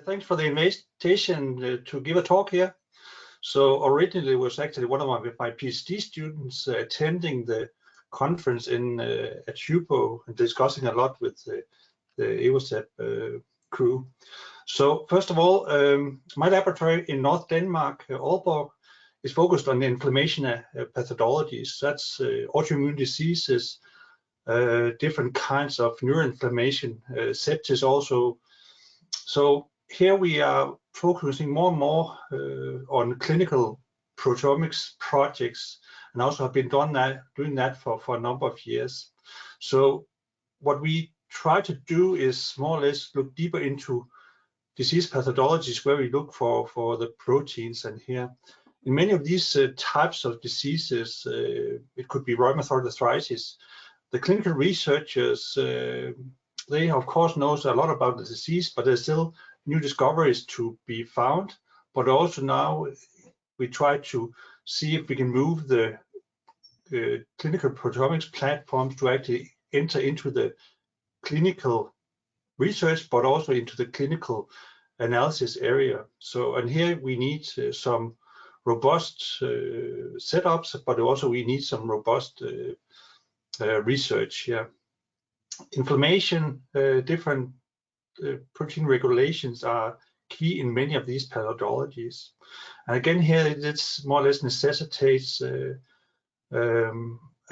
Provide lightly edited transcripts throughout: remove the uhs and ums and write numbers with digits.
Thanks for the invitation to give a talk here. So originally it was actually one of my PhD students attending the conference at HUPO and discussing a lot with the Evosep crew. So first of all, my laboratory in North Denmark, Aalborg, is focused on the inflammation pathologies. That's autoimmune diseases, different kinds of neuroinflammation, sepsis also. So here we are focusing more and more on clinical proteomics projects, and also have been doing that for a number of years. So what we try to do is more or less look deeper into disease pathologies where we look for the proteins. And here, in many of these types of diseases, it could be rheumatoid arthritis. The clinical researchers, they of course knows a lot about the disease, but there's still new discoveries to be found. But also now we try to see if we can move the clinical proteomics platforms to actually enter into the clinical research, but also into the clinical analysis area. So, and here we need some robust setups, but also we need some robust research here. Inflammation, different protein regulations are key in many of these pathologies. And again, here it's more or less necessitates a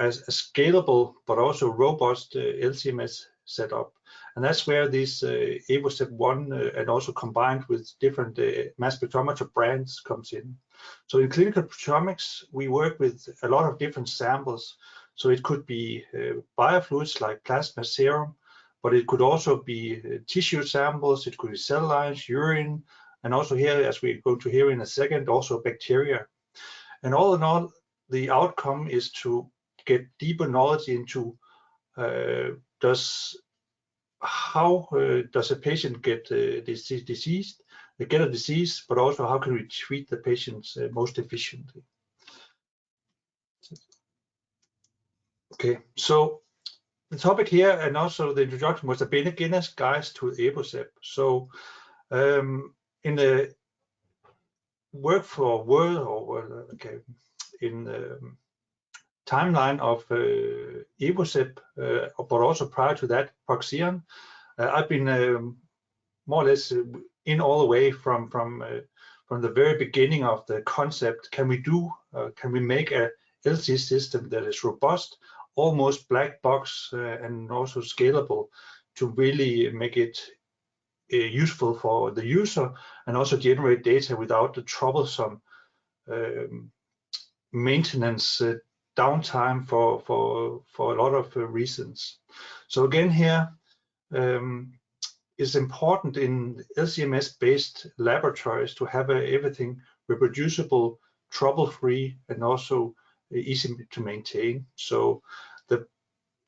scalable but also robust LC-MS setup. And that's where this Evosep 1 and also combined with different mass spectrometer brands comes in. So in clinical proteomics, we work with a lot of different samples. So it could be biofluids like plasma, serum, but it could also be tissue samples, it could be cell lines, urine, and also here, as we're going to hear in a second, also bacteria. And all in all, the outcome is to get deeper knowledge into how does a patient get diseased, get a disease, but also how can we treat the patients most efficiently. Okay, so the topic here and also the introduction was a beginner's guide to Evosep. So in the workflow world, or okay, in the timeline of Evosep, but also prior to that, Proxion, I've been more or less in all the way from the very beginning of the concept. Can we make a LC system that is robust, almost black box, and also scalable to really make it useful for the user and also generate data without the troublesome maintenance downtime for a lot of reasons. So again, here it's important in LC-MS based laboratories to have everything reproducible, trouble-free, and also easy to maintain. So the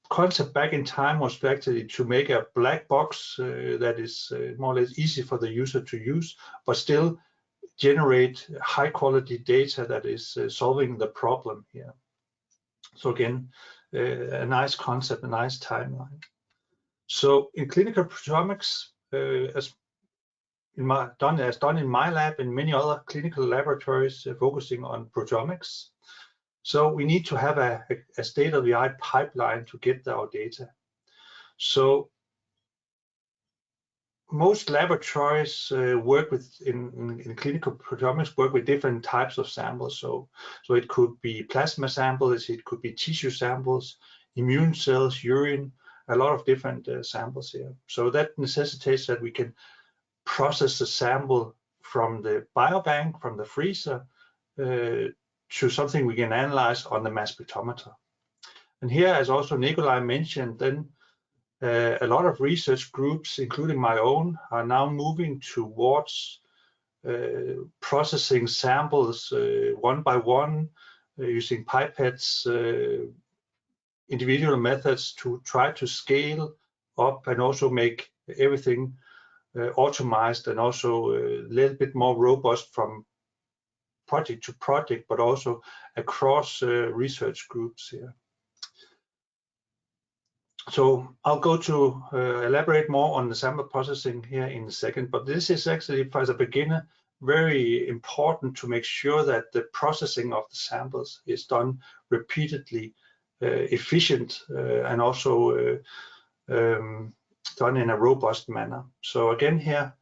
concept back in time was actually to make a black box that is more or less easy for the user to use, but still generate high quality data that is solving the problem here. So again, a nice concept, a nice timeline. So in clinical proteomics, as done in my lab and many other clinical laboratories focusing on proteomics, so we need to have a state-of-the-art pipeline to get our data. So most laboratories work with in clinical proteomics work with different types of samples. So it could be plasma samples, it could be tissue samples, immune cells, urine, a lot of different samples here. So that necessitates that we can process the sample from the biobank, from the freezer, to something we can analyze on the mass spectrometer. And here, as also Nikolai mentioned, then a lot of research groups, including my own, are now moving towards processing samples one by one, using pipettes, individual methods to try to scale up and also make everything automized and also a little bit more robust from project to project, but also across research groups here. So I'll go to elaborate more on the sample processing here in a second, but this is actually, for the beginner, very important to make sure that the processing of the samples is done repeatedly, efficient, and also done in a robust manner. So again here,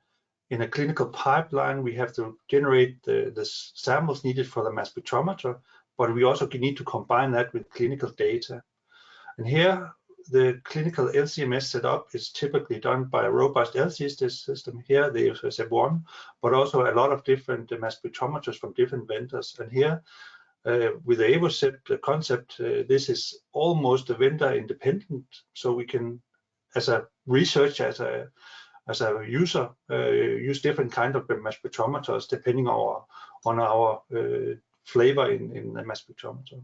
in a clinical pipeline, we have to generate the samples needed for the mass spectrometer, but we also need to combine that with clinical data. And here, the clinical LC-MS setup is typically done by a robust LC system. Here, the Evosep 1, but also a lot of different mass spectrometers from different vendors. And here, with the Evosep, the concept, this is almost a vendor independent, so we can, as a researcher, as a user, use different kind of mass spectrometers depending on our flavor in the mass spectrometer.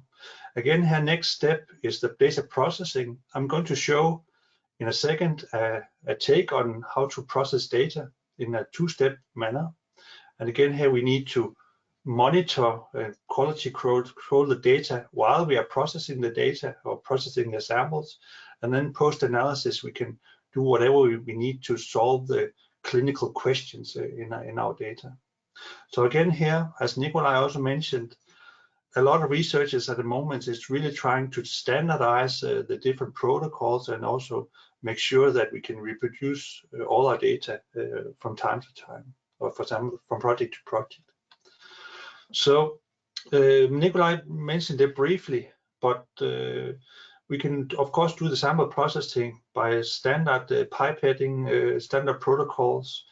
Again, here next step is the data processing. I'm going to show in a second a take on how to process data in a two-step manner. And again, here we need to monitor quality control the data while we are processing the data or processing the samples, and then post-analysis we can do whatever we need to solve the clinical questions in our data. So again here, as Nikolai also mentioned, a lot of researchers at the moment is really trying to standardize the different protocols and also make sure that we can reproduce all our data from time to time, or for example, from project to project. So Nikolai mentioned it briefly, but we can of course do the sample processing by standard pipetting, standard protocols.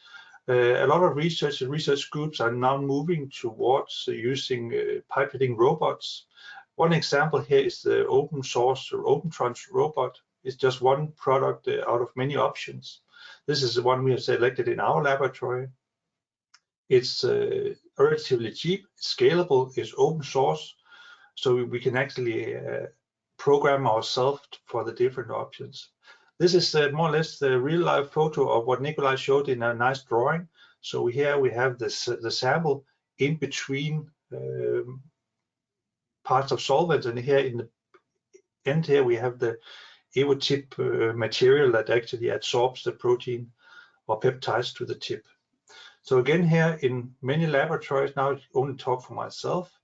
A lot of research groups are now moving towards using pipetting robots. One example here is the open source or OpenTrans robot. It's just one product out of many options. This is the one we have selected in our laboratory. It's relatively cheap, it's scalable, it's open source, so we can actually program ourselves for the different options. This is more or less the real-life photo of what Nikolai showed in a nice drawing. So here we have the sample in between parts of solvents, and here in the end here we have the Evotip material that actually absorbs the protein or peptides to the tip. So again here in many laboratories, now I only talk for myself,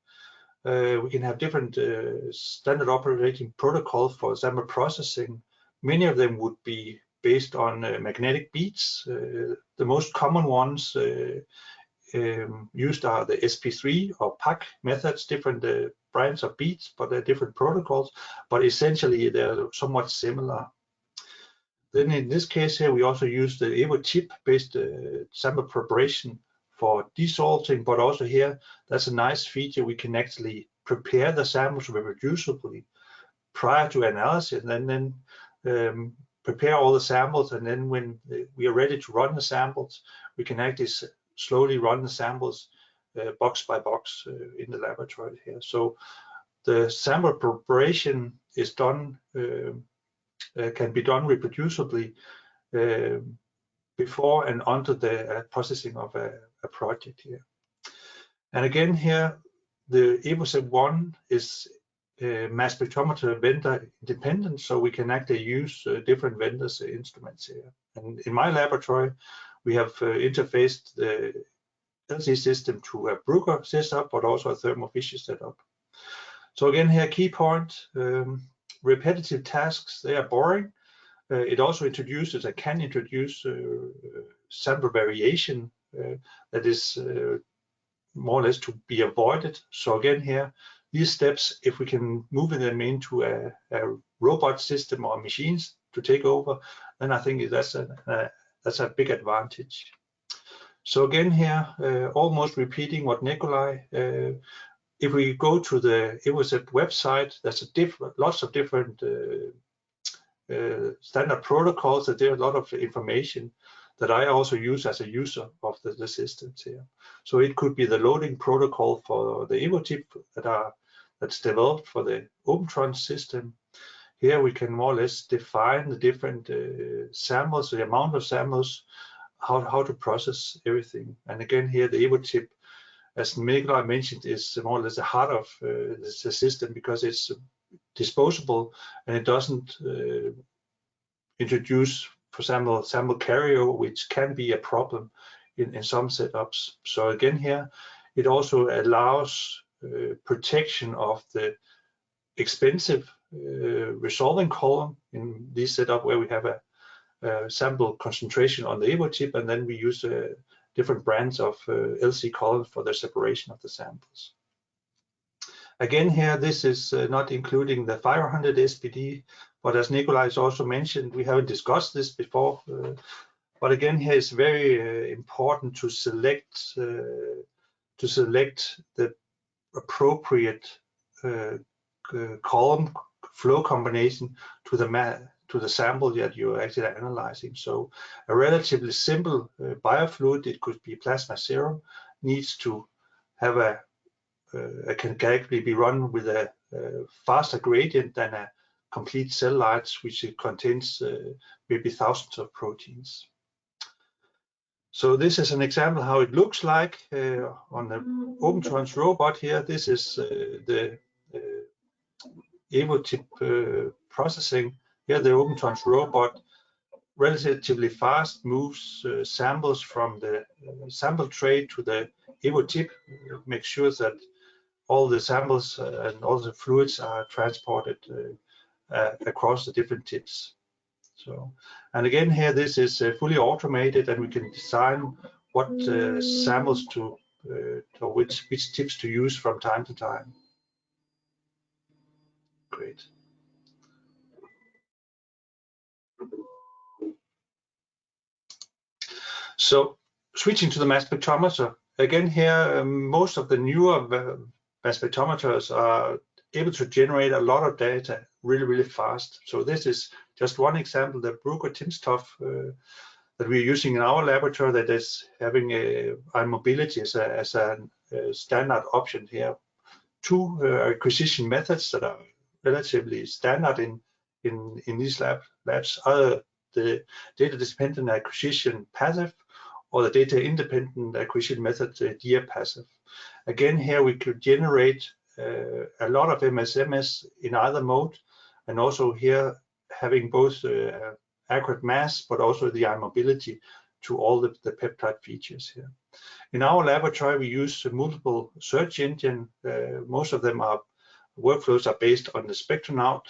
we can have different standard operating protocols for sample processing. Many of them would be based on magnetic beads. The most common ones used are the SP3 or PAC methods, different brands of beads, but they're different protocols, but essentially they're somewhat similar. Then in this case here, we also use the Evotip-based sample preparation for desalting, but also here, that's a nice feature. We can actually prepare the samples reproducibly prior to analysis, and then prepare all the samples, and then when we are ready to run the samples, we can actually slowly run the samples box by box in the laboratory here. So the sample preparation is done, can be done reproducibly before and under the processing of a project here. And again here, the Evosep 1 is mass spectrometer vendor independent, so we can actually use different vendors' instruments here. And in my laboratory, we have interfaced the LC system to a Bruker setup, but also a Thermo Fisher setup. So again here, key point, repetitive tasks, they are boring. It also introduces, it can introduce sample variation that is more or less to be avoided. So again here, these steps, if we can move them into a robot system or machines to take over, then I think that's a big advantage. So again here, almost repeating what Nikolai, if we go to the Evosep website, there's lots of different standard protocols, that there are a lot of information that I also use as a user of the systems here. So it could be the loading protocol for the Evotip that's developed for the OpenTrans system. Here we can more or less define the different samples, the amount of samples, how to process everything. And again here, the Evotip, as Nikolai mentioned, is more or less the heart of the system, because it's disposable and it doesn't introduce, for example, sample carryover, which can be a problem in some setups. So again here, it also allows protection of the expensive resolving column in this setup where we have a sample concentration on the Evosep, and then we use different brands of LC columns for the separation of the samples. Again here, this is not including the 500 SPD, but as Nikolai also mentioned, we haven't discussed this before. But again, here it's very important to select the appropriate column flow combination to the sample that you're actually analyzing. So a relatively simple biofluid, it could be plasma serum, needs to have can actually be run with a faster gradient than a complete cell lines, which it contains maybe thousands of proteins. So this is an example how it looks like on the OpenTrans robot here. This is the Evosep processing. Here the OpenTrans robot relatively fast moves samples from the sample tray to the Evosep, make sure that all the samples and all the fluids are transported across the different tips. So, and again here, this is fully automated, and we can design what samples to which tips to use from time to time. Great. So switching to the mass spectrometer, again here, most of the newer mass spectrometers are able to generate a lot of data really fast. So this is just one example, the Bruker TIMSTOF that we're using in our laboratory that is having a mobility as a standard option here. Two acquisition methods that are relatively standard in these labs are the data-dependent acquisition passive or the data-independent acquisition method, DIA passive. Again, here we could generate a lot of IMS-MS in either mode, and also here having both accurate mass, but also the mobility to all the peptide features here. In our laboratory, we use multiple search engine. Most of them are workflows are based on the SpectroNaut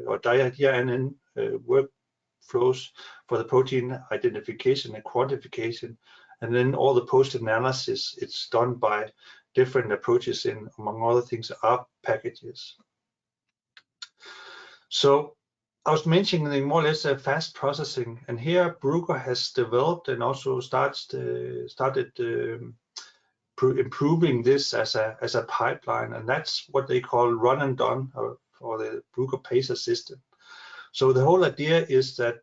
or DIA-NN workflows for the protein identification and quantification, and then all the post-analysis, it's done by different approaches in, among other things, R packages. So I was mentioning more or less fast processing, and here Bruker has developed and also started improving this as a pipeline, and that's what they call run and done, or the Bruker Pacer system. So the whole idea is that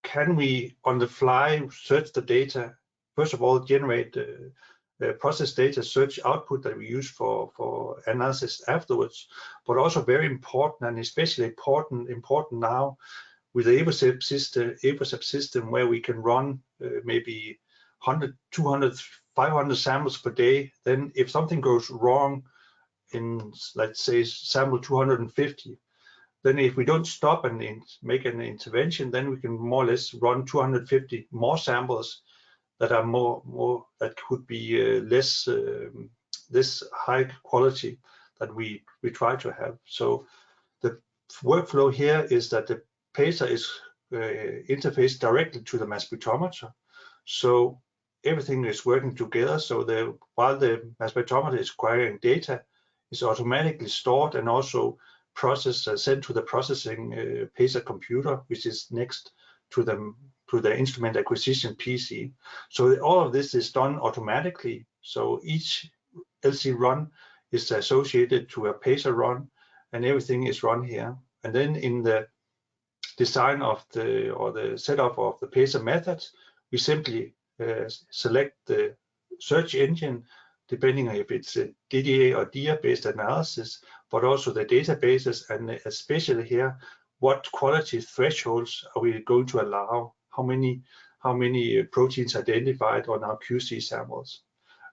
can we on the fly search the data, first of all generate process data search output that we use for analysis afterwards, but also very important, and especially important now with the Evosep system where we can run maybe 100, 200, 500 samples per day. Then if something goes wrong in, let's say, sample 250, then if we don't stop and make an intervention, then we can more or less run 250 more samples that are more that could be less high quality that we try to have. So the workflow here is that the Pacer is interfaced directly to the mass spectrometer. So everything is working together. So while the mass spectrometer is acquiring data, it's automatically stored and also processed, sent to the processing Pacer computer, which is next to the instrument acquisition PC. So all of this is done automatically. So each LC run is associated to a Pacer run, and everything is run here. And then in the design of the setup of the Pacer methods, we simply select the search engine, depending on if it's a DDA or DIA-based analysis, but also the databases, and especially here, what quality thresholds are we going to allow? How many proteins identified on our QC samples?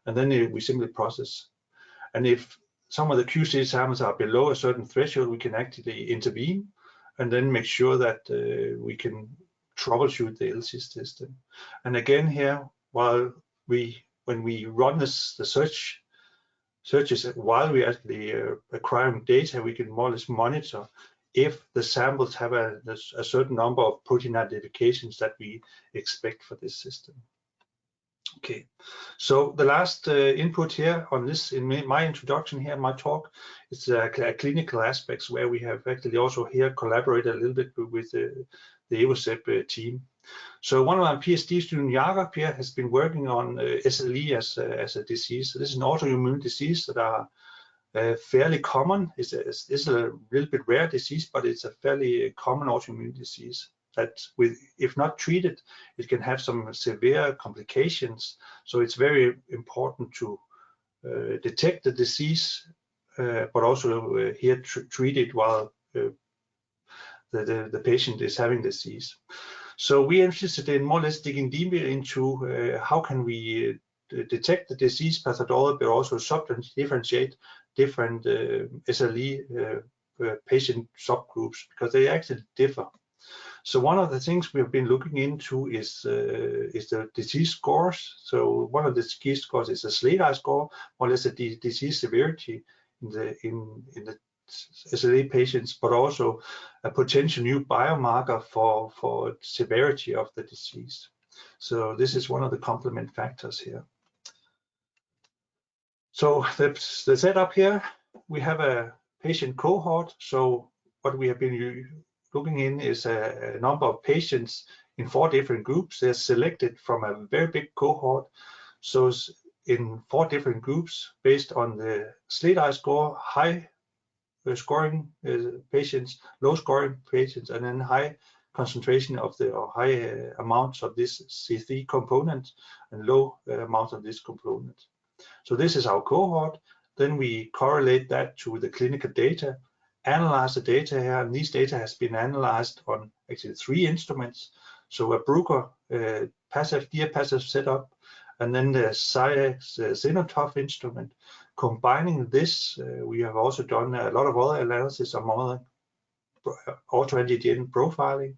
And then we simply process. And if some of the QC samples are below a certain threshold, we can actually intervene and then make sure that we can troubleshoot the LC system. And again here, when we run the searches while we actually acquiring data, we can more or less monitor if the samples have a certain number of protein identifications that we expect for this system. Okay, so the last input here on this in my introduction here, my talk, is clinical aspects where we have actually also here collaborated a little bit with the Evosep team. So one of our PhD students, Jakob here, has been working on SLE as a disease. So this is an autoimmune disease that are fairly common. It's a little bit rare disease, but it's a fairly common autoimmune disease that, if not treated, it can have some severe complications. So it's very important to detect the disease, but also here treat it while the patient is having disease. So we're interested in more or less digging deeper into how can we detect the disease pathology, but also differentiate different SLE patient subgroups, because they actually differ. So one of the things we have been looking into is the disease scores. So one of the key scores is a SLEDAI score, more or less the disease severity in the SLE patients, but also a potential new biomarker for severity of the disease. So this is one of the complement factors here. So the setup here, we have a patient cohort. So what we have been looking in is a number of patients in 4 different groups. They're selected from a very big cohort. So it's in 4 different groups based on the SLEDAI score, high scoring patients, low scoring patients, and then high concentration of high amounts of this C3 component and low amounts of this component. So this is our cohort. Then we correlate that to the clinical data, analyze the data here, and these data has been analyzed on actually 3 instruments. So a Bruker passive passive setup, and then the SCIEX TIMSTOF instrument. Combining this, we have also done a lot of other analysis of other autoantigen profiling,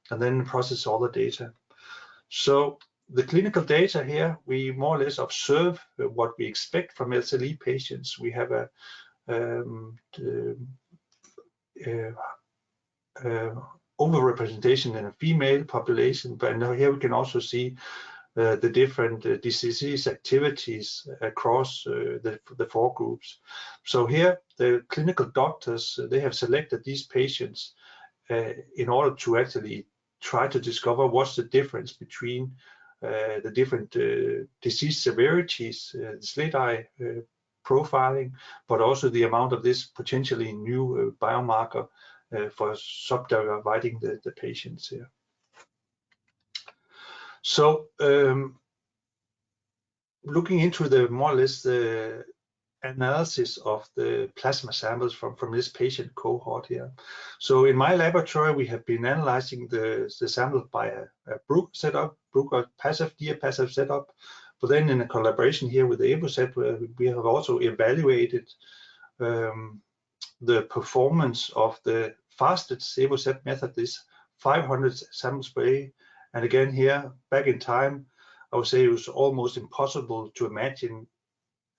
and then process all the data. So the clinical data here, we more or less observe what we expect from SLE patients. We have a overrepresentation in a female population, but here we can also see the different disease activities across the 4 groups. So here the clinical doctors, they have selected these patients in order to actually try to discover what's the difference between the different disease severities, the SLEDAI profiling, but also the amount of this potentially new biomarker for subdividing the patients here. So looking into the more or less the analysis of the plasma samples from this patient cohort here. So in my laboratory, we have been analyzing the sample by a Bruker setup, Bruker passive setup, but then in a collaboration here with the Evosep, we have also evaluated the performance of the fastest Evosep method, this 500 samples per day. And again here, back in time, I would say it was almost impossible to imagine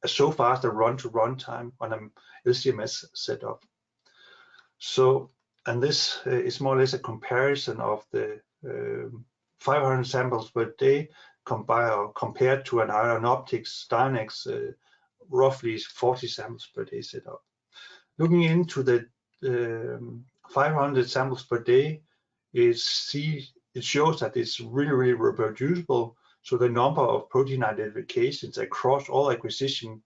so fast a run-to-run time on an LC-MS setup. So, and this is more or less a comparison of the 500 samples per day compared to an Ion Optics Dynex roughly 40 samples per day setup. Looking into the 500 samples per day, it shows that it's really reproducible. So the number of protein identifications across all acquisition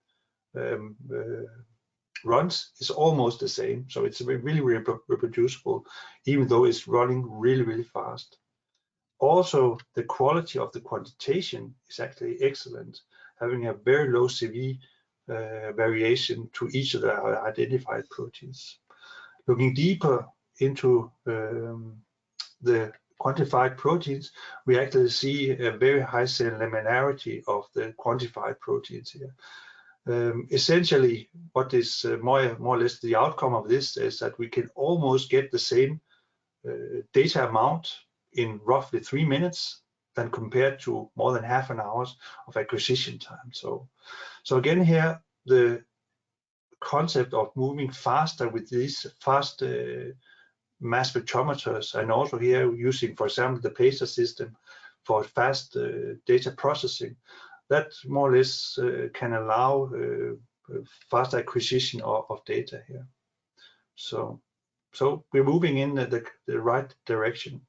runs is almost the same. So it's really reproducible, even though it's running really fast. Also, the quality of the quantitation is actually excellent, having a very low CV variation to each of the identified proteins. Looking deeper into the quantified proteins, we actually see a very high cell linearity of the quantified proteins here. Essentially, what is more or less the outcome of this is that we can almost get the same data amount in roughly 3 minutes than compared to more than half an hour of acquisition time. So again here, the concept of moving faster with these fast mass spectrometers, and also here using, for example, the PACER system for fast data processing, that more or less can allow fast acquisition of data here. So we're moving in the right direction.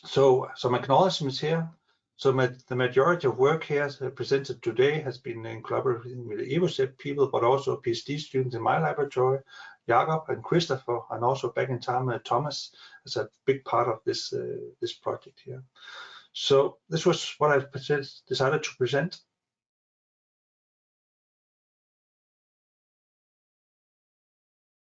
So some acknowledgements here. So the majority of work here presented today has been in collaboration with the Evosep people, but also PhD students in my laboratory, Jakob and Christopher, and also back in time Thomas is a big part of this this project here. So this was what I decided to present.